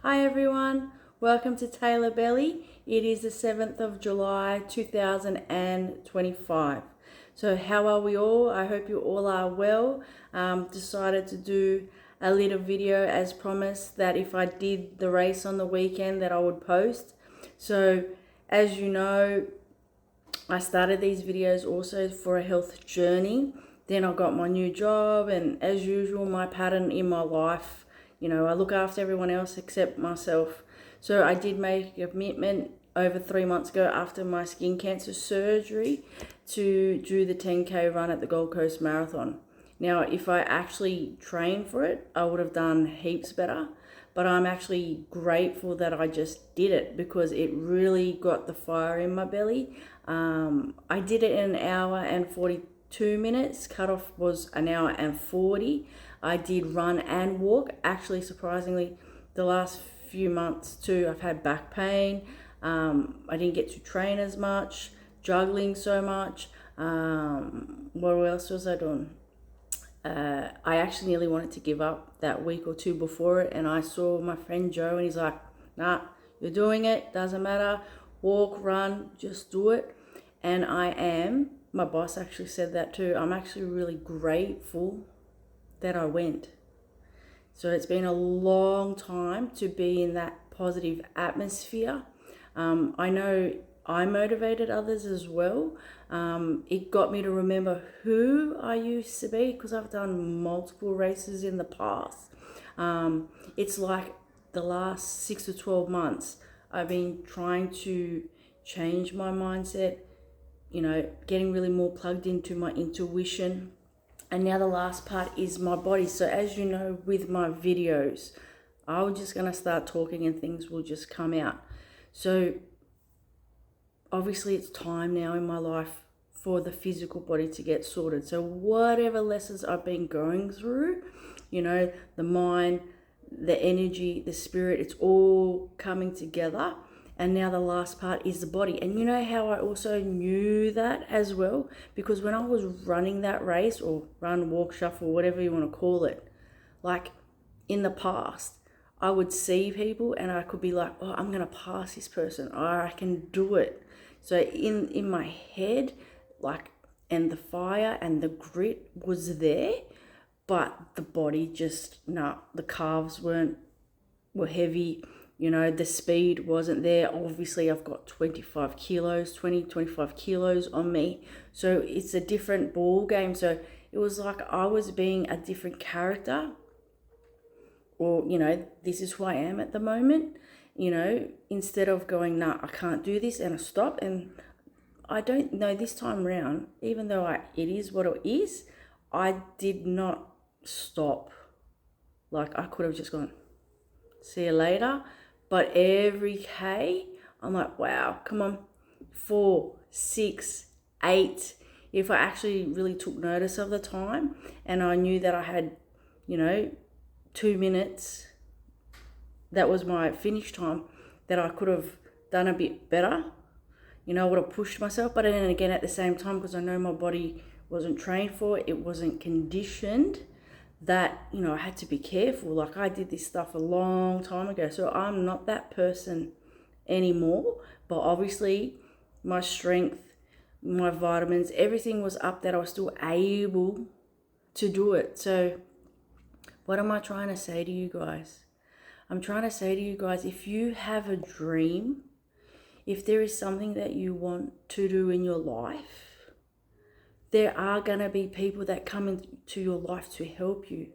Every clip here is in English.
Hi everyone, welcome to Taylor Belly. It is the 7th of July 2025. So how are we all? I hope you all are well. Decided to do a little video as promised that if I did the race on the weekend that I would post. So as you know, I started these videos also for a health journey. Then I got my new job, and as usual, my pattern in my life, I look after everyone else except myself. So I did make a commitment over 3 months ago after my skin cancer surgery to do the 10K run at the Gold Coast Marathon. Now, if I actually trained for it, I would have done heaps better. But I'm actually grateful that I just did it because it really got the fire in my belly. I did it in an hour and 42 minutes. Cutoff was an hour and 40. I did run and walk. Actually, surprisingly, the last few months too, I've had back pain. I didn't get to train as much, juggling so much. What else was I doing? I actually nearly wanted to give up that week or two before it, and I saw my friend Joe, and he's like, nah, you're doing it, doesn't matter, walk, run, just do it. And I am. My boss actually said that too. I'm actually really grateful that I went. So it's been a long time to be in that positive atmosphere. I know I motivated others as well. It got me to remember who I used to be because I've done multiple races in the past. It's like the last 6 to 12 months, I've been trying to change my mindset, getting really more plugged into my intuition. And now the last part is my body. So as you know, with my videos, I'm just going to start talking and things will just come out. So obviously it's time now in my life for the physical body to get sorted. So whatever lessons I've been going through, the mind, the energy, the spirit, it's all coming together. And now the last part is the body. And you know how I also knew that as well? Because when I was running that race, or run, walk, shuffle, whatever you want to call it, like in the past, I would see people and I could be like, oh, I'm going to pass this person, or I can do it. So in my head, and the fire and the grit was there, but the body just, the calves were heavy. The speed wasn't there. Obviously, I've got 25 kilos on me. So it's a different ball game. So it was like I was being a different character, or, this is who I am at the moment. Instead of going, I can't do this, and I stop. And I don't know, this time round, even though it is what it is, I did not stop. Like I could have just gone, see you later. But every K, I'm like, wow, come on, 4, 6, 8. If I actually really took notice of the time and I knew that I had, 2 minutes, that was my finish time, that I could have done a bit better. I would have pushed myself. But then again, at the same time, because I know my body wasn't trained for it, it wasn't conditioned, that, I had to be careful. Like I did this stuff a long time ago. So I'm not that person anymore. But obviously my strength, my vitamins, everything was up that I was still able to do it. So what am I trying to say to you guys? I'm trying to say to you guys, if you have a dream, if there is something that you want to do in your life, there are going to be people that come into your life to help you.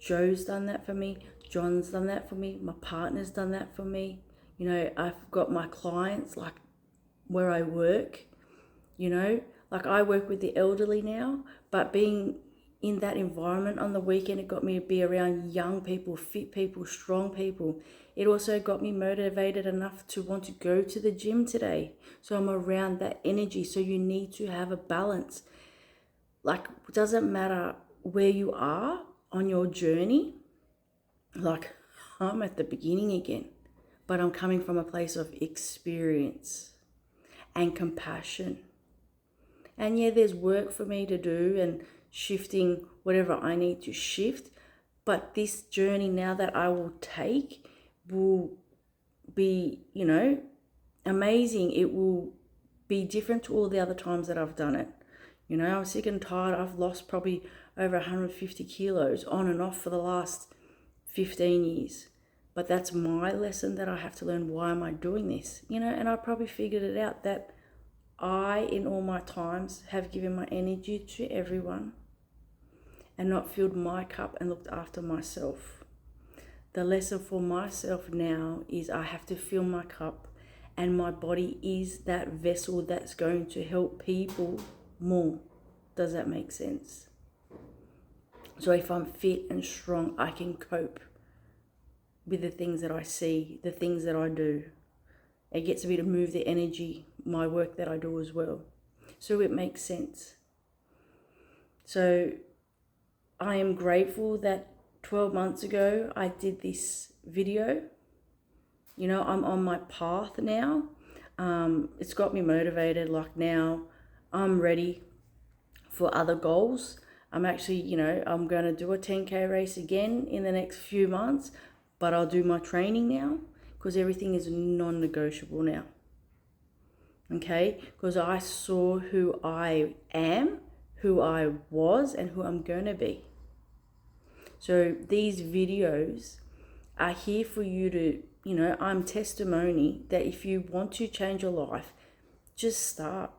Joe's done that for me. John's done that for me. My partner's done that for me. I've got my clients, like where I work, like I work with the elderly now, but being in that environment on the weekend, it got me to be around young people, fit people, strong people. It also got me motivated enough to want to go to the gym today. So I'm around that energy. So you need to have a balance. Like, it doesn't matter where you are on your journey. Like, I'm at the beginning again, but I'm coming from a place of experience and compassion. And yeah, there's work for me to do and shifting whatever I need to shift. But this journey now that I will take will be, amazing. It will be different to all the other times that I've done it. I'm sick and tired. I've lost probably over 150 kilos on and off for the last 15 years. But that's my lesson that I have to learn. Why am I doing this? And I probably figured it out that I, in all my times, have given my energy to everyone and not filled my cup and looked after myself. The lesson for myself now is I have to fill my cup, and my body is that vessel that's going to help people more. Does that make sense? So if I'm fit and strong, I can cope with the things that I see, the things that I do. It gets me to move the energy, my work that I do as well. So it makes sense. So I am grateful that 12 months ago I did this video. I'm on my path now. It's got me motivated. Like now I'm ready for other goals. I'm actually, I'm going to do a 10K race again in the next few months, but I'll do my training now because everything is non-negotiable now. Okay? Because I saw who I am, who I was, and who I'm going to be. So these videos are here for you to, I'm testimony that if you want to change your life, just start.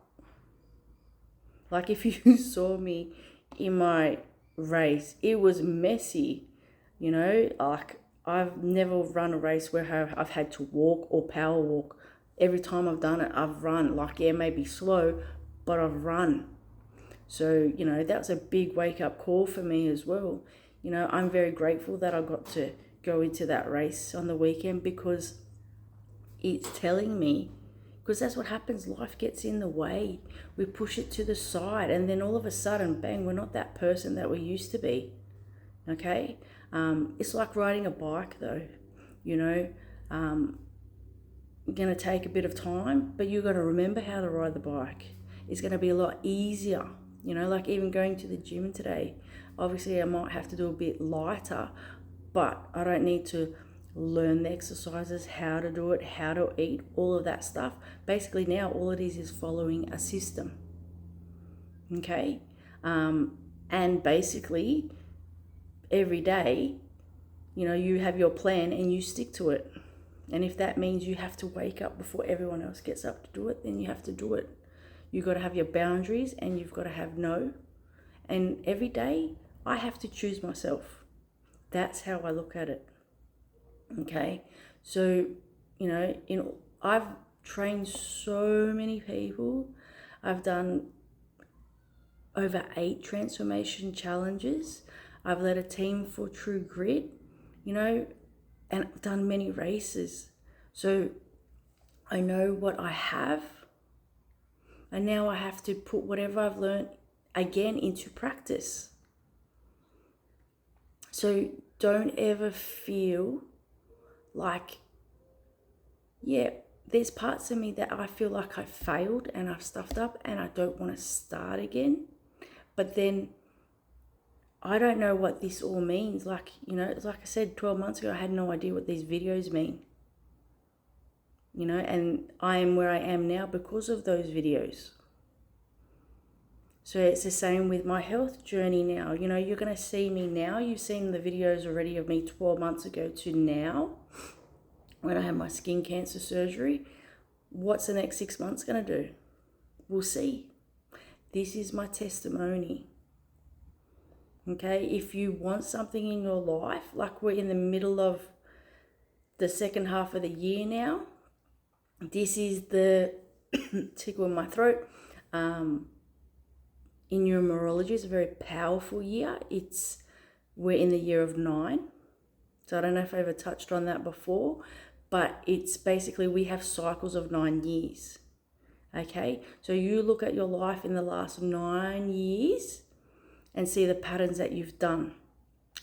Like if you saw me in my race, it was messy, like I've never run a race where I've had to walk or power walk. Every time I've done it, I've run. Like, yeah, maybe slow, but I've run. So, that was a big wake-up call for me as well. I'm very grateful that I got to go into that race on the weekend because it's telling me, because that's what happens. Life gets in the way. We push it to the side, and then all of a sudden, bang, we're not that person that we used to be. Okay? It's like riding a bike though, you're going to take a bit of time, but you're going to remember how to ride the bike. It's going to be a lot easier, like even going to the gym today. Obviously I might have to do a bit lighter, but I don't need to learn the exercises, how to do it, how to eat, all of that stuff. Basically now all it is following a system. Okay? And basically every day, you have your plan and you stick to it. And if that means you have to wake up before everyone else gets up to do it, then you have to do it. You've got to have your boundaries and you've got to have no. And every day I have to choose myself. That's how I look at it. Okay? So, I've trained so many people. I've done over 8 transformation challenges. I've led a team for True Grit, and I've done many races. So I know what I have, and now I have to put whatever I've learned again into practice. So don't ever feel like, there's parts of me that I feel like I failed and I've stuffed up and I don't want to start again. But then I don't know what this all means. Like, like I said, 12 months ago, I had no idea what these videos mean. And I am where I am now because of those videos. So it's the same with my health journey now. You're going to see me now. You've seen the videos already of me 12 months ago to now when I had my skin cancer surgery. What's the next 6 months going to do? We'll see. This is my testimony. Okay, if you want something in your life, like we're in the middle of the second half of the year now, this is the tickle in my throat. In numerology, it's a very powerful year. We're in the year of 9. So I don't know if I ever touched on that before, but it's basically we have cycles of 9 years. Okay, so you look at your life in the last 9 years and see the patterns that you've done.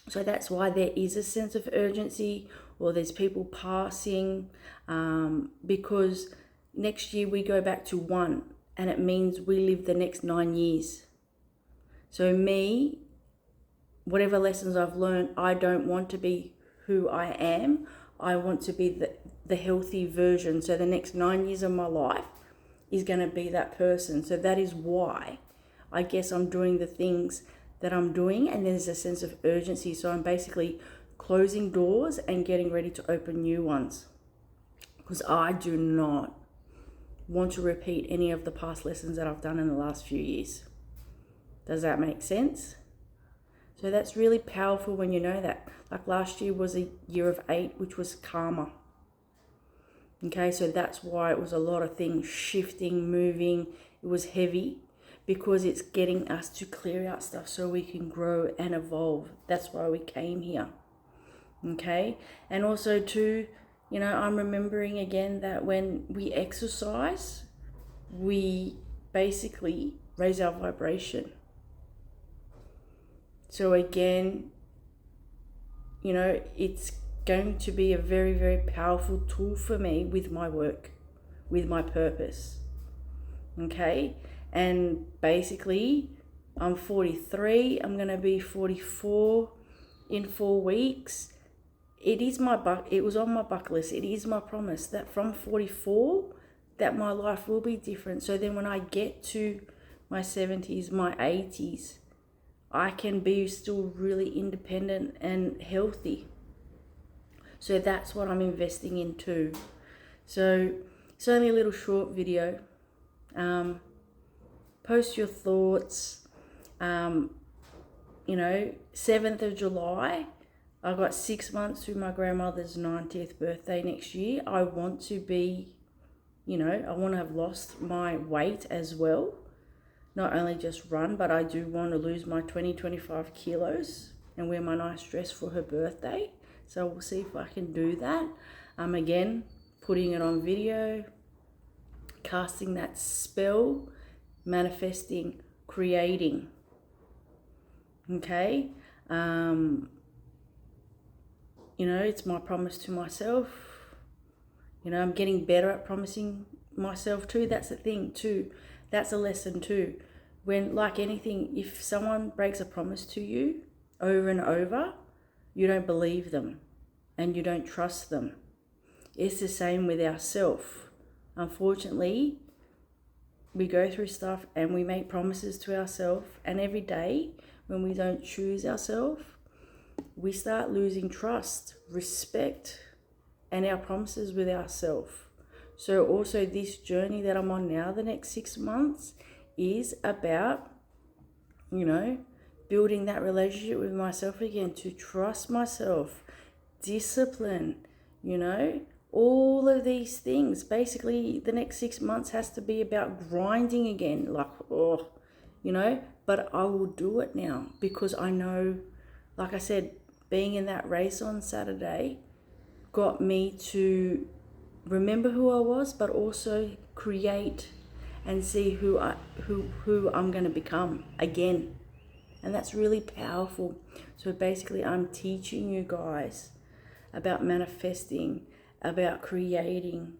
So that's why there is a sense of urgency, or there's people passing, because next year we go back to 1, and it means we live the next 9 years. So whatever lessons I've learned, I don't want to be who I am. I want to be the healthy version. So the next 9 years of my life is going to be that person. So that is why I guess I'm doing the things that I'm doing, and there's a sense of urgency. So I'm basically closing doors and getting ready to open new ones, because I do not want to repeat any of the past lessons that I've done in the last few years. Does that make sense? So that's really powerful when you know that. Like last year was a year of 8, which was karma. Okay, so that's why it was a lot of things shifting, moving. It was heavy because it's getting us to clear out stuff so we can grow and evolve. That's why we came here. Okay, and also too, you know, I'm remembering again that when we exercise, we basically raise our vibration. So again, you know, it's going to be a very, very powerful tool for me with my work, with my purpose. Okay, and basically I'm 43, I'm going to be 44 in 4 weeks. It was on my bucket list. It is my promise that from 44 that my life will be different. So then when I get to my 70s, my 80s, I can be still really independent and healthy. So that's what I'm investing in too. So it's only a little short video. Post your thoughts. You know, 7th of July, I've got 6 months to my grandmother's 90th birthday next year. I want to be, you know, I want to have lost my weight as well. Not only just run, but I do want to lose my 25 kilos and wear my nice dress for her birthday. So we'll see if I can do that. Again, putting it on video, casting that spell, manifesting, creating. Okay? You know, it's my promise to myself. You know, I'm getting better at promising myself too. That's the thing too. That's a lesson too. When, like anything, if someone breaks a promise to you over and over, you don't believe them and you don't trust them. It's the same with ourselves. Unfortunately, we go through stuff and we make promises to ourselves, and every day when we don't choose ourselves, we start losing trust, respect, and our promises with ourselves. So also this journey that I'm on now, the next 6 months, is about, you know, building that relationship with myself again, to trust myself, discipline, you know, all of these things. Basically, the next 6 months has to be about grinding again, like, oh, you know, but I will do it now because I know, like I said, being in that race on Saturday got me to remember who I was, but also create and see who I'm going to become again. And that's really powerful. So basically I'm teaching you guys about manifesting, about creating,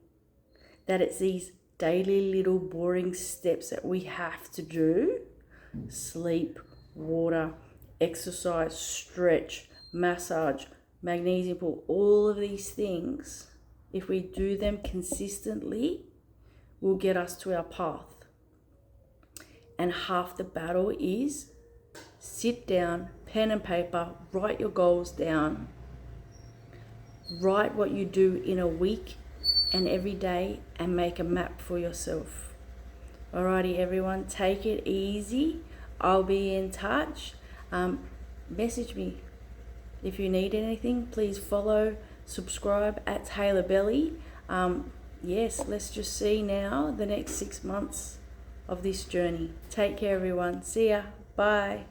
that it's these daily little boring steps that we have to do: sleep, water, exercise, stretch, massage, magnesium pool, all of these things. If we do them consistently, will get us to our path. And half the battle is sit down, pen and paper, write your goals down, write what you do in a week and every day, and make a map for yourself. Alrighty everyone, take it easy. I'll be in touch. Message me if you need anything. Please follow, subscribe at Taylor Belly. Yes, let's just see now the next 6 months of this journey. Take care everyone. See ya. Bye.